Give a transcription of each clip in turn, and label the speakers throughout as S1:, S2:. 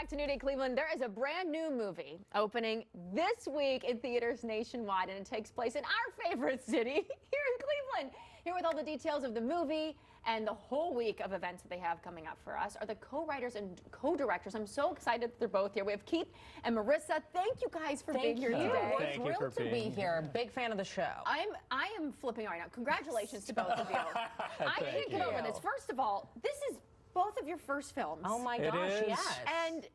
S1: back to New Day Cleveland. There is a brand new movie opening this week in theaters nationwide, and it takes place in our favorite city here in Cleveland. Here with all the details of the movie and the whole week of events that they have coming up for us are the co-writers and co-directors. I'm so excited that they're both here. We have Keith and Marissa. Thank you guys for being here today.
S2: We're thrilled to be here. Big fan of the show.
S1: I am flipping right now. Congratulations to both of you. I can't get over this. First of all, this is both of your first films.
S2: Oh my gosh, yes.
S1: And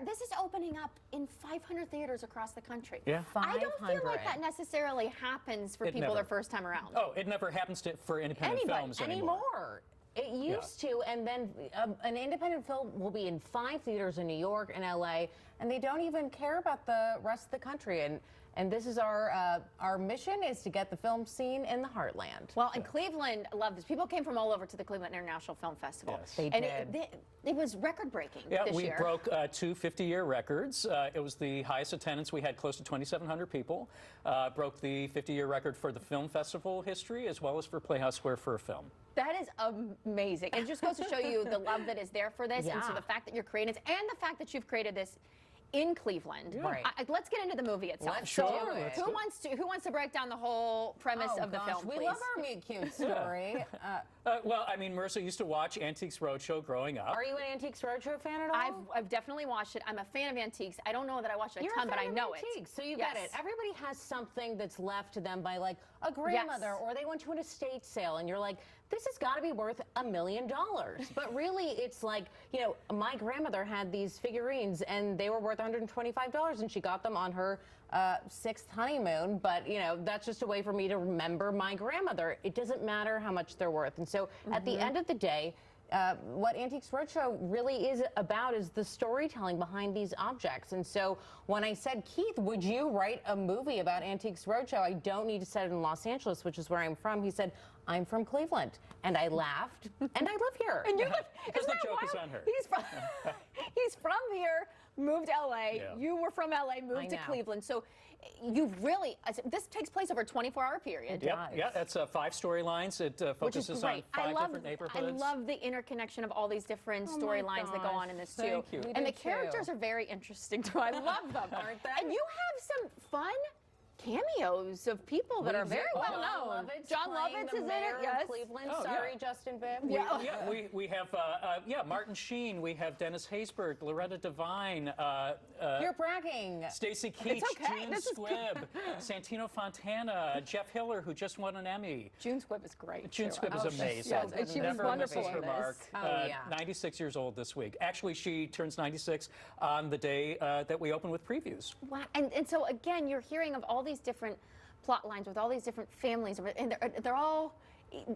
S1: this is opening up in 500 theaters across the country.
S3: Yeah.
S1: I don't feel like that necessarily happens for people their first time around.
S3: Oh, it never happens for independent films anymore.
S2: It used to, and then an independent film will be in 5 theaters in New York and LA, and they don't even care about the rest of the country. And this is our mission, is to get the film seen in the heartland.
S1: Well, in Cleveland, I love this. People came from all over to the Cleveland International Film Festival.
S3: Yes.
S2: They did.
S1: It was record-breaking
S3: this
S1: year.
S3: Yeah, we broke 2 50-year records. It was the highest attendance. We had close to 2,700 people. Broke the 50-year record for the film festival history, as well as for Playhouse Square for a film.
S1: That is amazing. It just goes to show you the love that is there for this, and so the fact that you're creating this, and the fact that you've created this in Cleveland.
S2: Right.
S1: Let's get into the movie itself. Who wants to break down the whole premise of the film, please?
S2: We love our meet cute story.
S3: Well, I mean, Marissa used to watch Antiques Roadshow growing up.
S2: Are you an Antiques Roadshow fan at all?
S1: I've definitely watched it. I'm a fan of antiques. I don't know that I watched it a ton, but I know it.
S2: So you get it. Everybody has something that's left to them by like a grandmother, or they went to an estate sale, and you're like, this has got to be worth $1 million. But really, it's like, you know, my grandmother had these figurines, and they were worth $125, and she got them on her 6th honeymoon. But, you know, that's just a way for me to remember my grandmother. It doesn't matter how much they're worth. And so at the end of the day, what Antiques Roadshow really is about is the storytelling behind these objects. And so when I said, Keith, would you write a movie about Antiques Roadshow? I don't need to set it in Los Angeles, which is where I'm from. He said, I'm from Cleveland. And I laughed, and I live here.
S1: And you live,
S3: because the joke is on her.
S1: He's from here, moved to LA. Yeah. You were from LA, moved to Cleveland. So you've really, this takes place over a 24-hour period.
S3: Yeah, that's 5 storylines. It focuses on 5 different neighborhoods.
S1: I love the interconnection of all these different storylines that go on in this too.
S3: Thank you.
S1: And the characters are very interesting too. I love them.
S2: Aren't they?
S1: And you have some fun cameos of people that are very well known. John Lovitz is in it, yes.
S2: Cleveland, sorry, Justin Bibb.
S3: We have Martin Sheen. We have Dennis Haysbert, Loretta Devine.
S2: You're bragging.
S3: Stacy Keach, June Squibb, Santino Fontana, Jeff Hiller, who just won an Emmy.
S1: June Squibb is great.
S3: June Squibb is amazing.
S1: Yes, she was wonderful in this.
S3: 96 years old this week. Actually, she turns 96 on the day that we open with previews.
S1: Wow, and so again, you're hearing of all these different plot lines with all these different families, and they're all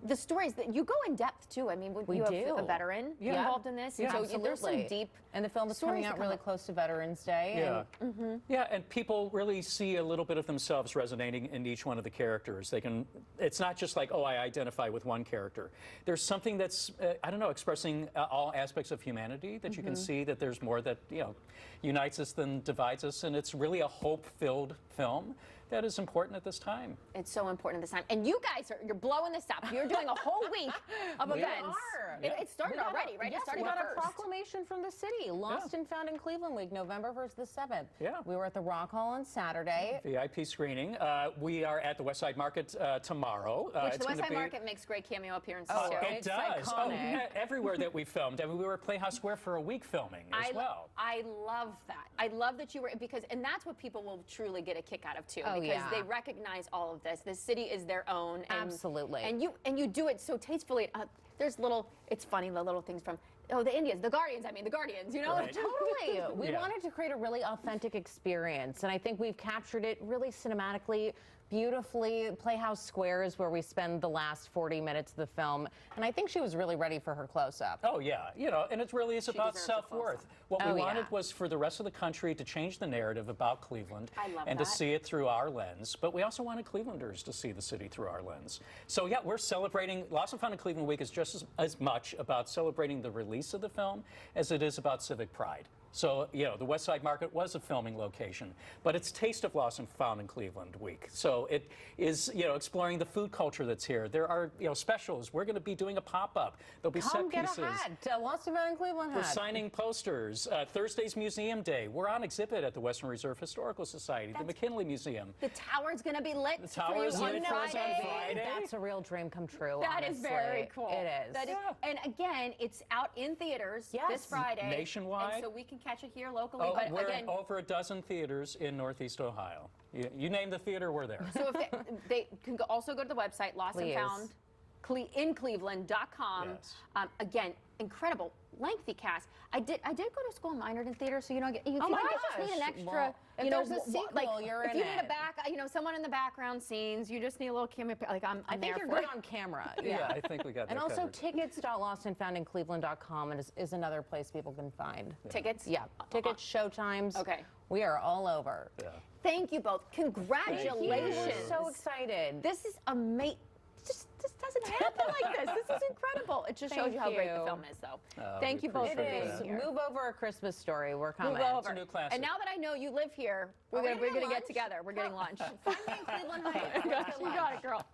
S1: the stories that you go in depth too. I mean, you have a veteran involved in this, and so there's some deep.
S2: And the film is coming out really close to Veterans Day.
S3: Yeah, and people really see a little bit of themselves resonating in each one of the characters. They can. It's not just like, oh, I identify with one character. There's something that's I don't know, expressing all aspects of humanity that you can see that there's more that unites us than divides us, and it's really a hope-filled film that is important at this time.
S1: It's so important at this time. And you guys you're blowing this up. You're doing a whole week of events. It started already, right?
S2: Yes,
S1: it started
S2: we got a proclamation from the city. Lost and Found in Cleveland Week, November 1st to 7th.
S3: Yeah.
S2: We were at the Rock Hall on Saturday.
S3: VIP screening. We are at the West Side Market tomorrow.
S1: Which the West Side Market makes great cameo appearances too.
S3: It does. Everywhere that we filmed. I mean, we were at Playhouse Square for a week filming as well.
S1: I love that. I love that you were, and that's what people will truly get a kick out of too. Because they recognize all of this. The city is their own. And,
S2: absolutely.
S1: And you do it so tastefully. There's it's funny, the little things from, the Indians, the Guardians, you know?
S3: Right.
S2: Totally. We wanted to create a really authentic experience, and I think we've captured it really cinematically, beautifully. Playhouse Square is where we spend the last 40 minutes of the film, and I think she was really ready for her close-up.
S3: Oh, yeah. And it really is about self-worth. What we wanted was for the rest of the country to change the narrative about Cleveland and to see it through our lens, but we also wanted Clevelanders to see the city through our lens. So, yeah, we're celebrating. Lost and Found in Cleveland Week is just as much about celebrating the release of the film as it is about civic pride. So, the West Side Market was a filming location, but it's Taste of Lost and Found in Cleveland week. So it is, exploring the food culture that's here. There are, specials. We're going to be doing a pop-up. There'll be
S2: Come
S3: set
S2: get
S3: pieces.
S2: a hat. Lost and Found in Cleveland hat.
S3: We're signing posters. Thursday's Museum Day. We're on exhibit at the Western Reserve Historical Society, the McKinley Museum.
S1: The tower's going to be lit.
S3: The tower is lit for us on Friday.
S2: That's a real dream come true.
S1: That is
S2: honestly.
S1: very cool.
S2: It is.
S1: That is. And again, it's out in theaters
S2: Yes.
S1: this Friday.
S3: Nationwide.
S1: And so we can catch it here locally.
S3: Oh,
S1: but
S3: we're
S1: again,
S3: in over a dozen theaters in Northeast Ohio. You name the theater, we're there.
S1: so if they can also go to the website, lostandfoundcleveland.com.
S3: Yes.
S1: Again, incredible, lengthy cast. I did go to school and minored in theater, so you guys
S2: Oh my
S1: just need an
S2: gosh.
S1: extra.
S2: Well, if there's a sequel,
S1: like
S2: you're
S1: if
S2: in
S1: you need
S2: it.
S1: a back, someone in the background scenes, you just need a little cameo. Like I'm
S2: I think
S1: there
S2: you're
S1: for
S2: good
S1: it.
S2: on camera.
S3: Yeah, I think we got that
S2: And also
S3: covered.
S2: tickets.lostandfoundincleveland.com is another place people can find.
S1: Tickets.
S2: Yeah, tickets, showtimes.
S1: Okay.
S2: We are all over.
S3: Yeah.
S1: Thank you both. Congratulations.
S2: We're so excited.
S1: This is amazing. This doesn't happen like this. This is incredible. It just shows
S2: Thank
S1: you how great the
S2: you.
S1: film is, though.
S3: Oh,
S1: Thank
S3: we
S1: you both for
S3: appreciate
S1: being
S3: that.
S1: here.
S2: Move over A Christmas Story. We're coming.
S1: Move over.
S3: a new classic.
S1: And now that I know you live here, we're
S2: Are we
S1: gonna
S2: gonna
S1: get
S2: lunch?
S1: together. We're getting lunch.
S2: Find me in Cleveland Heights.
S1: You got it, girl.